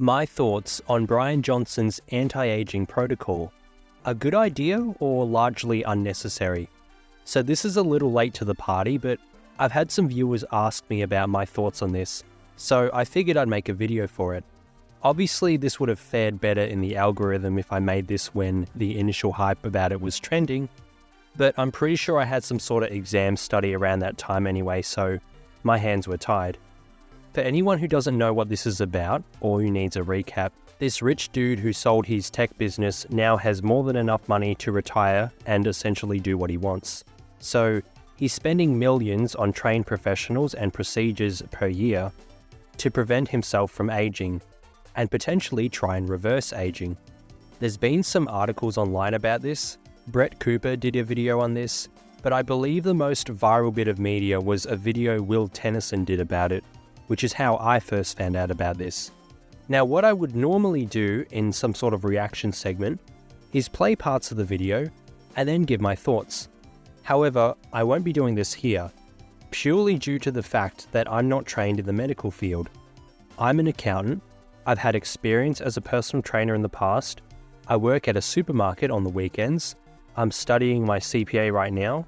My thoughts on Bryan Johnson's anti-aging protocol. A good idea or largely unnecessary? So this is a little late to the party, but I've had some viewers ask me about my thoughts on this, so I figured I'd make a video for it. Obviously this would have fared better in the algorithm if I made this when the initial hype about it was trending, but I'm pretty sure I had some sort of exam study around that time anyway, so my hands were tied. For anyone who doesn't know what this is about, or who needs a recap, this rich dude who sold his tech business now has more than enough money to retire and essentially do what he wants. So he's spending millions on trained professionals and procedures per year to prevent himself from aging, and potentially try and reverse aging. There's been some articles online about this. Brett Cooper did a video on this, but I believe the most viral bit of media was a video Will Tennyson did about it, which is how I first found out about this. Now, what I would normally do in some sort of reaction segment is play parts of the video and then give my thoughts. However, I won't be doing this here, purely due to the fact that I'm not trained in the medical field. I'm an accountant, I've had experience as a personal trainer in the past, I work at a supermarket on the weekends, I'm studying my CPA right now,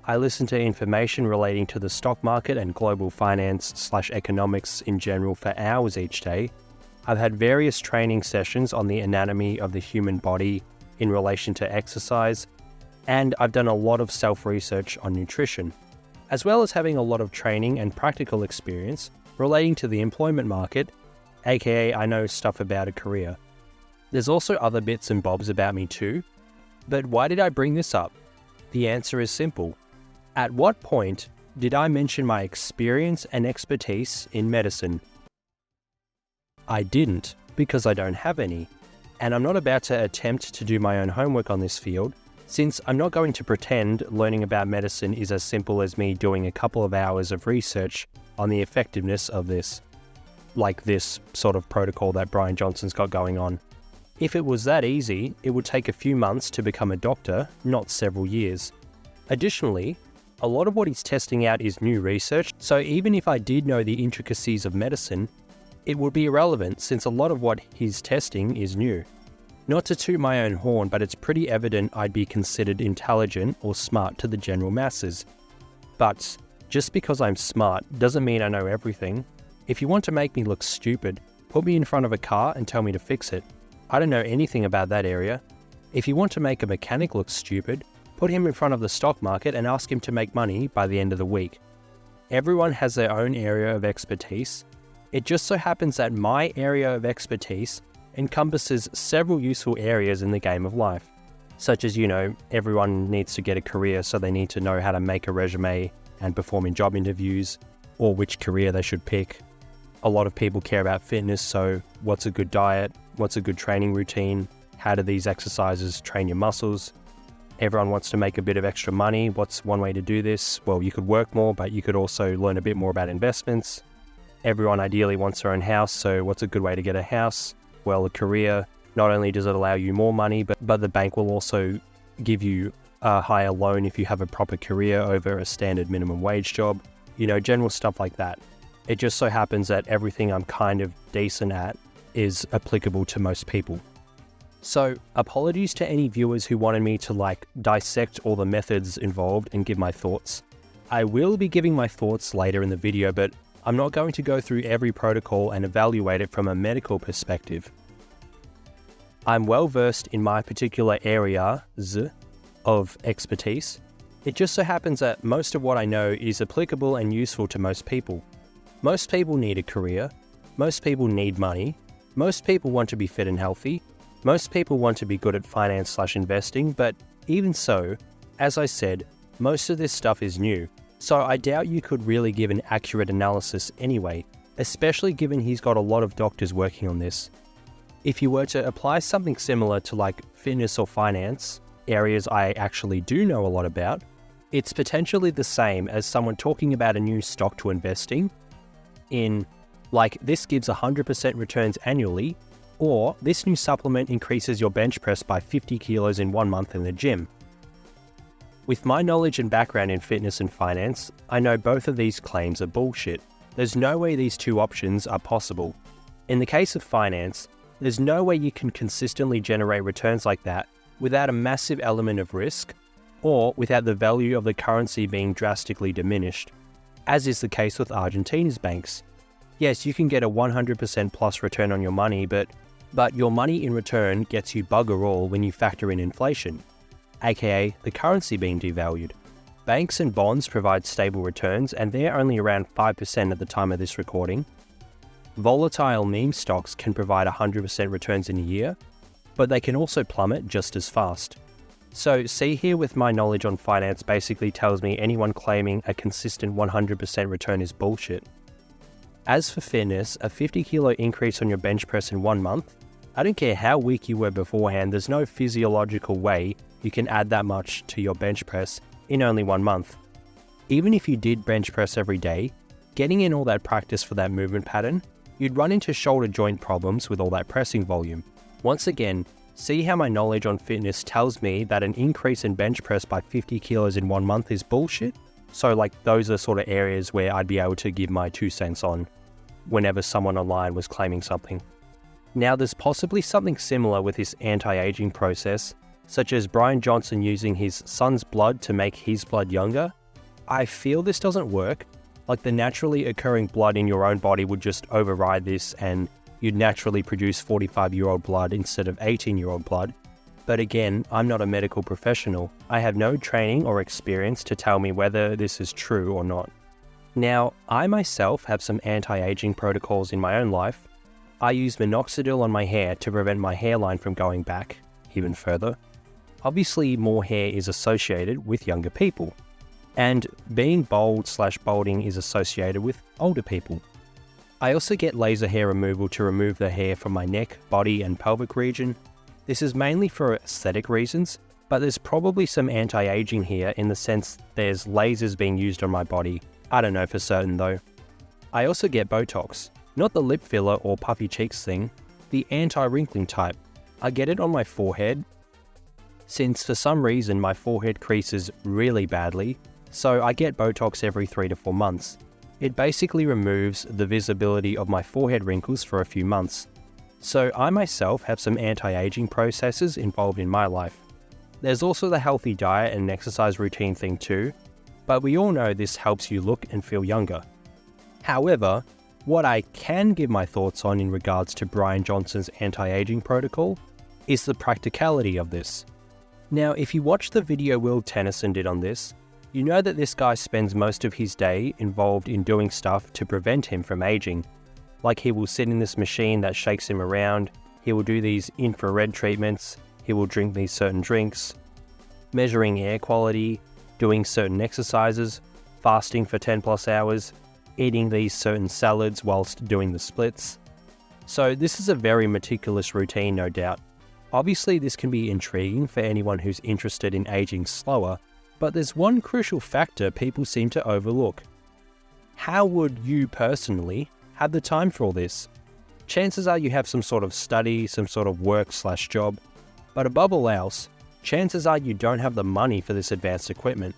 I listen to information relating to the stock market and global finance/economics in general for hours each day. I've had various training sessions on the anatomy of the human body in relation to exercise, and I've done a lot of self-research on nutrition, as well as having a lot of training and practical experience relating to the employment market, aka I know stuff about a career. There's also other bits and bobs about me too, but why did I bring this up? The answer is simple. At what point did I mention my experience and expertise in medicine? I didn't, because I don't have any, and I'm not about to attempt to do my own homework on this field, since I'm not going to pretend learning about medicine is as simple as me doing a couple of hours of research on the effectiveness of this, like this sort of protocol that Bryan Johnson's got going on. If it was that easy, it would take a few months to become a doctor, not several years. Additionally, a lot of what he's testing out is new research, so even if I did know the intricacies of medicine, it would be irrelevant since a lot of what he's testing is new. Not to toot my own horn, but it's pretty evident I'd be considered intelligent or smart to the general masses. But just because I'm smart doesn't mean I know everything. If you want to make me look stupid, put me in front of a car and tell me to fix it. I don't know anything about that area. If you want to make a mechanic look stupid, put him in front of the stock market and ask him to make money by the end of the week. Everyone has their own area of expertise. It just so happens that my area of expertise encompasses several useful areas in the game of life, such as, everyone needs to get a career, so they need to know how to make a resume and perform in job interviews, or which career they should pick. A lot of people care about fitness, so what's a good diet? What's a good training routine? How do these exercises train your muscles? Everyone wants to make a bit of extra money. What's one way to do this? Well, you could work more, but you could also learn a bit more about investments. Everyone ideally wants their own house, so what's a good way to get a house? Well, a career. Not only does it allow you more money, but the bank will also give you a higher loan if you have a proper career over a standard minimum wage job. General stuff like that. It just so happens that everything I'm kind of decent at is applicable to most people. So, apologies to any viewers who wanted me to dissect all the methods involved and give my thoughts. I will be giving my thoughts later in the video, but I'm not going to go through every protocol and evaluate it from a medical perspective. I'm well versed in my particular areas of expertise. It just so happens that most of what I know is applicable and useful to most people. Most people need a career. Most people need money. Most people want to be fit and healthy. Most people want to be good at finance/investing, but even so, as I said, most of this stuff is new, so I doubt you could really give an accurate analysis anyway, especially given he's got a lot of doctors working on this. If you were to apply something similar to fitness or finance, areas I actually do know a lot about, it's potentially the same as someone talking about a new stock to investing in, this gives 100% returns annually, or this new supplement increases your bench press by 50 kilos in 1 month in the gym. With my knowledge and background in fitness and finance, I know both of these claims are bullshit. There's no way these two options are possible. In the case of finance, there's no way you can consistently generate returns like that without a massive element of risk or without the value of the currency being drastically diminished, as is the case with Argentina's banks. Yes, you can get a 100% plus return on your money, but your money in return gets you bugger all when you factor in inflation, aka the currency being devalued. Banks and bonds provide stable returns, and they're only around 5% at the time of this recording. Volatile meme stocks can provide 100% returns in a year, but they can also plummet just as fast. So see here with my knowledge on finance basically tells me anyone claiming a consistent 100% return is bullshit. As for fitness, a 50 kilo increase on your bench press in 1 month, I don't care how weak you were beforehand, there's no physiological way you can add that much to your bench press in only 1 month. Even if you did bench press every day, getting in all that practice for that movement pattern, you'd run into shoulder joint problems with all that pressing volume. Once again, see how my knowledge on fitness tells me that an increase in bench press by 50 kilos in 1 month is bullshit? So those are sort of areas where I'd be able to give my 2 cents on whenever someone online was claiming something. Now there's possibly something similar with this anti-aging process, such as Bryan Johnson using his son's blood to make his blood younger. I feel this doesn't work. The naturally occurring blood in your own body would just override this and you'd naturally produce 45-year-old blood instead of 18-year-old blood. But again, I'm not a medical professional. I have no training or experience to tell me whether this is true or not. Now, I myself have some anti-aging protocols in my own life. I use minoxidil on my hair to prevent my hairline from going back even further. Obviously, more hair is associated with younger people. And being bald/balding is associated with older people. I also get laser hair removal to remove the hair from my neck, body, and pelvic region. This is mainly for aesthetic reasons, but there's probably some anti-aging here in the sense there's lasers being used on my body. I don't know for certain though. I also get Botox, not the lip filler or puffy cheeks thing, the anti-wrinkling type. I get it on my forehead, since for some reason my forehead creases really badly, so I get Botox every 3 to 4 months. It basically removes the visibility of my forehead wrinkles for a few months. So I myself have some anti-aging processes involved in my life. There's also the healthy diet and exercise routine thing too, but we all know this helps you look and feel younger. However, what I can give my thoughts on in regards to Bryan Johnson's anti-aging protocol is the practicality of this. Now, if you watch the video Will Tennyson did on this, you know that this guy spends most of his day involved in doing stuff to prevent him from aging. He will sit in this machine that shakes him around, he will do these infrared treatments, he will drink these certain drinks, measuring air quality, doing certain exercises, fasting for 10 plus hours, eating these certain salads whilst doing the splits. So this is a very meticulous routine, no doubt. Obviously this can be intriguing for anyone who's interested in aging slower, but there's one crucial factor people seem to overlook. How would you personally have the time for all this? Chances are you have some sort of study, some sort of work/job, but above all else, chances are you don't have the money for this advanced equipment.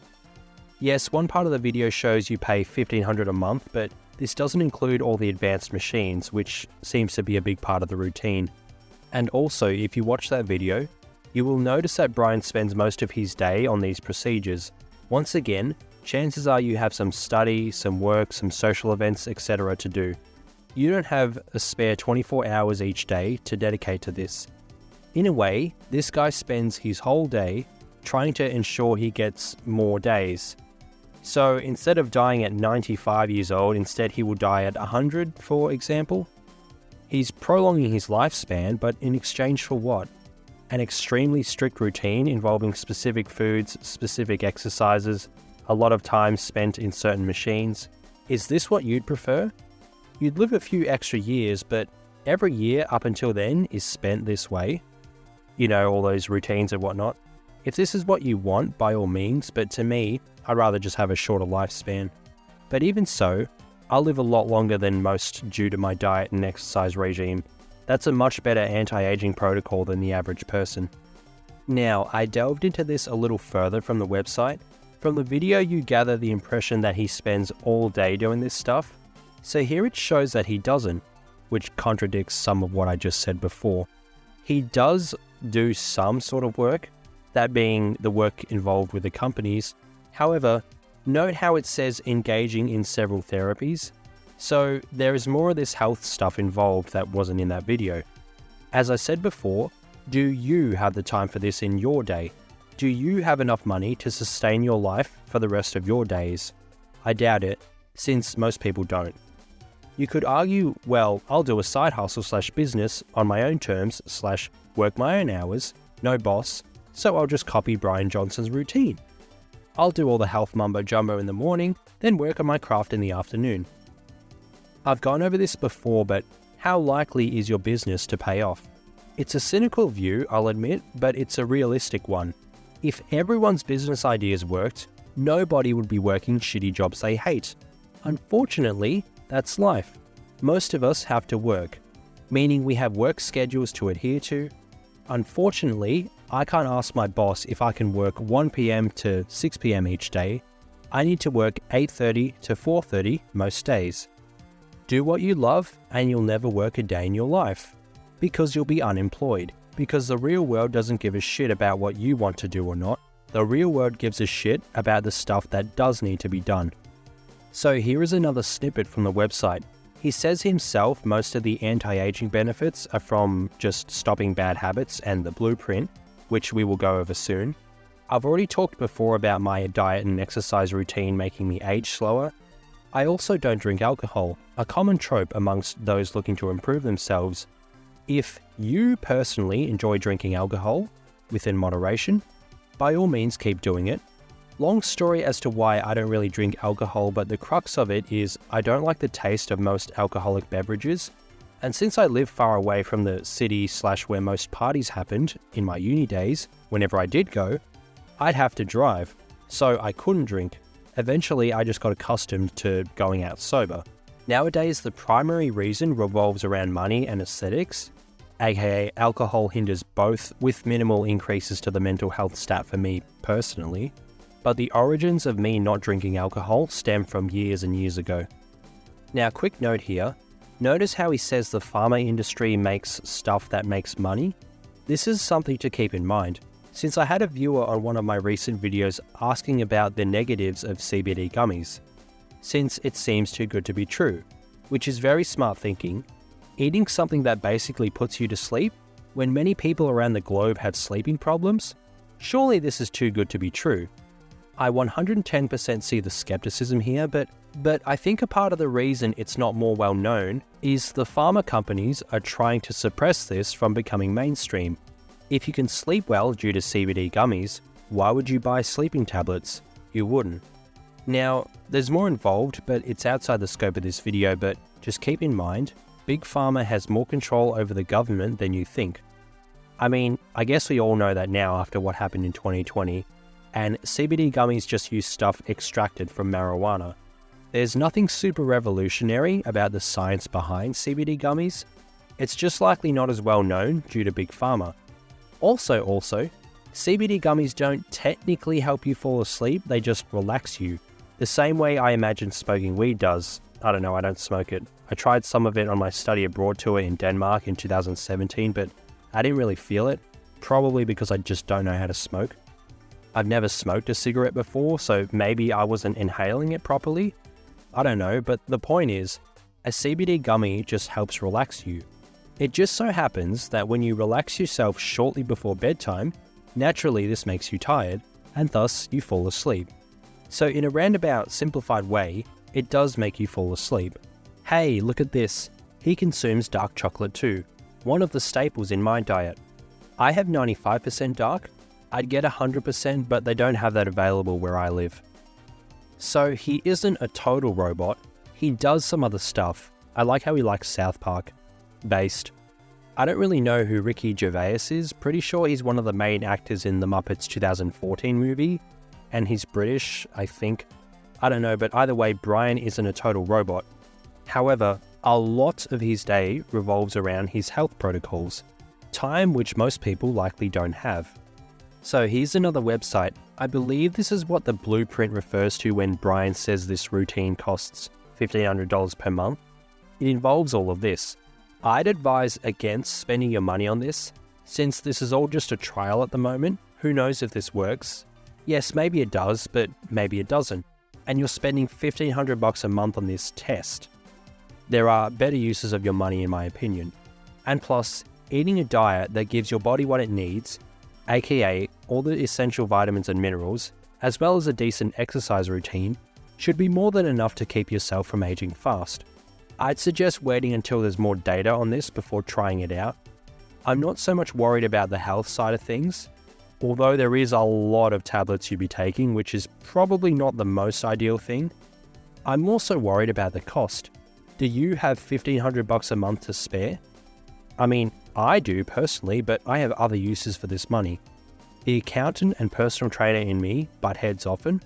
Yes, one part of the video shows you pay $1,500 a month, but this doesn't include all the advanced machines, which seems to be a big part of the routine. And also, if you watch that video, you will notice that Bryan spends most of his day on these procedures. Once again, chances are you have some study, some work, some social events, etc. to do. You don't have a spare 24 hours each day to dedicate to this. In a way, this guy spends his whole day trying to ensure he gets more days. So instead of dying at 95 years old, instead he will die at 100, for example. He's prolonging his lifespan, but in exchange for what? An extremely strict routine involving specific foods, specific exercises, a lot of time spent in certain machines. Is this what you'd prefer? You'd live a few extra years, but every year up until then is spent this way. You know, all those routines and whatnot. If this is what you want, by all means, but to me, I'd rather just have a shorter lifespan. But even so, I'll live a lot longer than most due to my diet and exercise regime. That's a much better anti-aging protocol than the average person. Now, I delved into this a little further from the website. From the video you gather the impression that he spends all day doing this stuff. So here it shows that he doesn't. which contradicts some of what I just said before. He does do some sort of work, that being the work involved with the companies. However, note how it says engaging in several therapies. So there is more of this health stuff involved that wasn't in that video. As I said before, do you have the time for this in your day? Do you have enough money to sustain your life for the rest of your days? I doubt it, since most people don't. You could argue, well, I'll do a side hustle / business on my own terms / work my own hours, no boss, so I'll just copy Bryan Johnson's routine. I'll do all the health mumbo jumbo in the morning, then work on my craft in the afternoon. I've gone over this before, but how likely is your business to pay off? It's a cynical view, I'll admit, but it's a realistic one. If everyone's business ideas worked, nobody would be working shitty jobs they hate. Unfortunately, that's life. Most of us have to work, meaning we have work schedules to adhere to. Unfortunately, I can't ask my boss if I can work 1 p.m. to 6 p.m. each day. I need to work 8:30 to 4:30 most days. Do what you love and you'll never work a day in your life, because you'll be unemployed. Because the real world doesn't give a shit about what you want to do or not. The real world gives a shit about the stuff that does need to be done. So here is another snippet from the website. He says himself most of the anti-aging benefits are from just stopping bad habits and the blueprint, which we will go over soon. I've already talked before about my diet and exercise routine making me age slower. I also don't drink alcohol, a common trope amongst those looking to improve themselves. If you personally enjoy drinking alcohol, within moderation, by all means keep doing it. Long story as to why I don't really drink alcohol, but the crux of it is I don't like the taste of most alcoholic beverages. And since I live far away from the city / where most parties happened in my uni days, whenever I did go, I'd have to drive, so I couldn't drink. Eventually, I just got accustomed to going out sober. Nowadays, the primary reason revolves around money and aesthetics, aka alcohol hinders both with minimal increases to the mental health stat for me personally. But the origins of me not drinking alcohol stem from years and years ago. Now, quick note here. Notice how he says the pharma industry makes stuff that makes money? This is something to keep in mind, since I had a viewer on one of my recent videos asking about the negatives of CBD gummies, since it seems too good to be true, which is very smart thinking. Eating something that basically puts you to sleep, when many people around the globe have sleeping problems? Surely this is too good to be true. I 110% see the skepticism here, but I think a part of the reason it's not more well known is the pharma companies are trying to suppress this from becoming mainstream. If you can sleep well due to CBD gummies, why would you buy sleeping tablets? You wouldn't. Now, there's more involved, but it's outside the scope of this video, but just keep in mind, Big Pharma has more control over the government than you think. I mean, I guess we all know that now after what happened in 2020, and CBD gummies just use stuff extracted from marijuana. There's nothing super revolutionary about the science behind CBD gummies. It's just likely not as well known due to Big Pharma. Also, CBD gummies don't technically help you fall asleep, they just relax you. The same way I imagine smoking weed does. I don't know, I don't smoke it. I tried some of it on my study abroad tour in Denmark in 2017, but I didn't really feel it, probably because I just don't know how to smoke. I've never smoked a cigarette before, so maybe I wasn't inhaling it properly. I don't know, but the point is, a CBD gummy just helps relax you. It just so happens that when you relax yourself shortly before bedtime, naturally this makes you tired, and thus you fall asleep. So in a roundabout, simplified way, it does make you fall asleep. Hey, look at this. He consumes dark chocolate too, one of the staples in my diet. I have 95% dark. I'd get 100%, but they don't have that available where I live. So he isn't a total robot. He does some other stuff. I like how he likes South Park. Based. I don't really know who Ricky Gervais is. Pretty sure he's one of the main actors in the Muppets 2014 movie. And he's British, I think. I don't know, but either way, Bryan isn't a total robot. However, a lot of his day revolves around his health protocols. Time which most people likely don't have. So here's another website. I believe this is what the blueprint refers to when Bryan says this routine costs $1,500 per month. It involves all of this. I'd advise against spending your money on this, since this is all just a trial at the moment. Who knows if this works? Yes, maybe it does, but maybe it doesn't. And you're spending $1,500 a month on this test. There are better uses of your money in my opinion. And plus, eating a diet that gives your body what it needs, aka all the essential vitamins and minerals, as well as a decent exercise routine, should be more than enough to keep yourself from aging fast. I'd suggest waiting until there's more data on this before trying it out. I'm not so much worried about the health side of things, although there is a lot of tablets you'd be taking, which is probably not the most ideal thing. I'm also worried about the cost. Do you have $1,500 a month to spare? I mean, I do personally, but I have other uses for this money. The accountant and personal trainer in me butt heads often,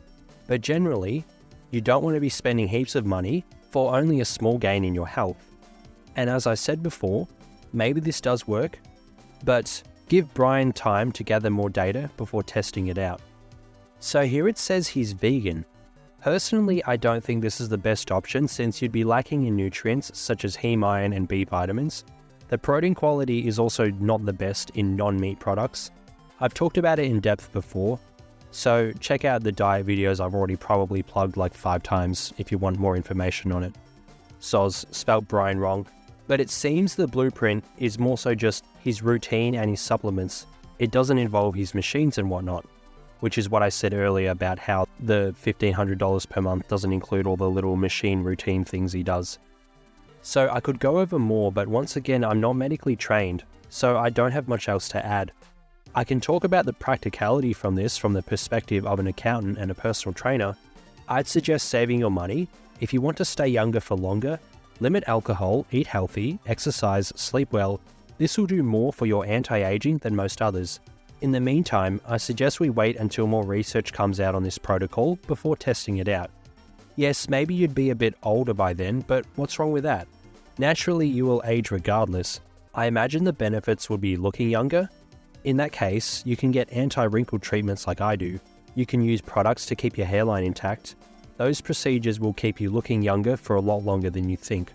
but generally, you don't want to be spending heaps of money for only a small gain in your health. And as I said before, maybe this does work, but give Bryan time to gather more data before testing it out. So here it says he's vegan. Personally, I don't think this is the best option since you'd be lacking in nutrients such as heme iron and B vitamins. The protein quality is also not the best in non-meat products. I've talked about it in depth before, so check out the diet videos I've already probably plugged like 5 times if you want more information on it. Soz, spelt Bryan wrong. But it seems the blueprint is more so just his routine and his supplements. It doesn't involve his machines and whatnot, which is what I said earlier about how the $1,500 per month doesn't include all the little machine routine things he does. So I could go over more, but once again, I'm not medically trained, so I don't have much else to add. I can talk about the practicality from this from the perspective of an accountant and a personal trainer. I'd suggest saving your money. If you want to stay younger for longer, limit alcohol, eat healthy, exercise, sleep well. This will do more for your anti-aging than most others. In the meantime, I suggest we wait until more research comes out on this protocol before testing it out. Yes, maybe you'd be a bit older by then, but what's wrong with that? Naturally, you will age regardless. I imagine the benefits would be looking younger. In that case, you can get anti-wrinkle treatments like I do. You can use products to keep your hairline intact. Those procedures will keep you looking younger for a lot longer than you think.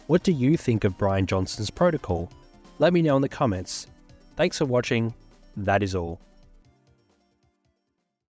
What do you think of Bryan Johnson's protocol? Let me know in the comments. Thanks for watching. That is all.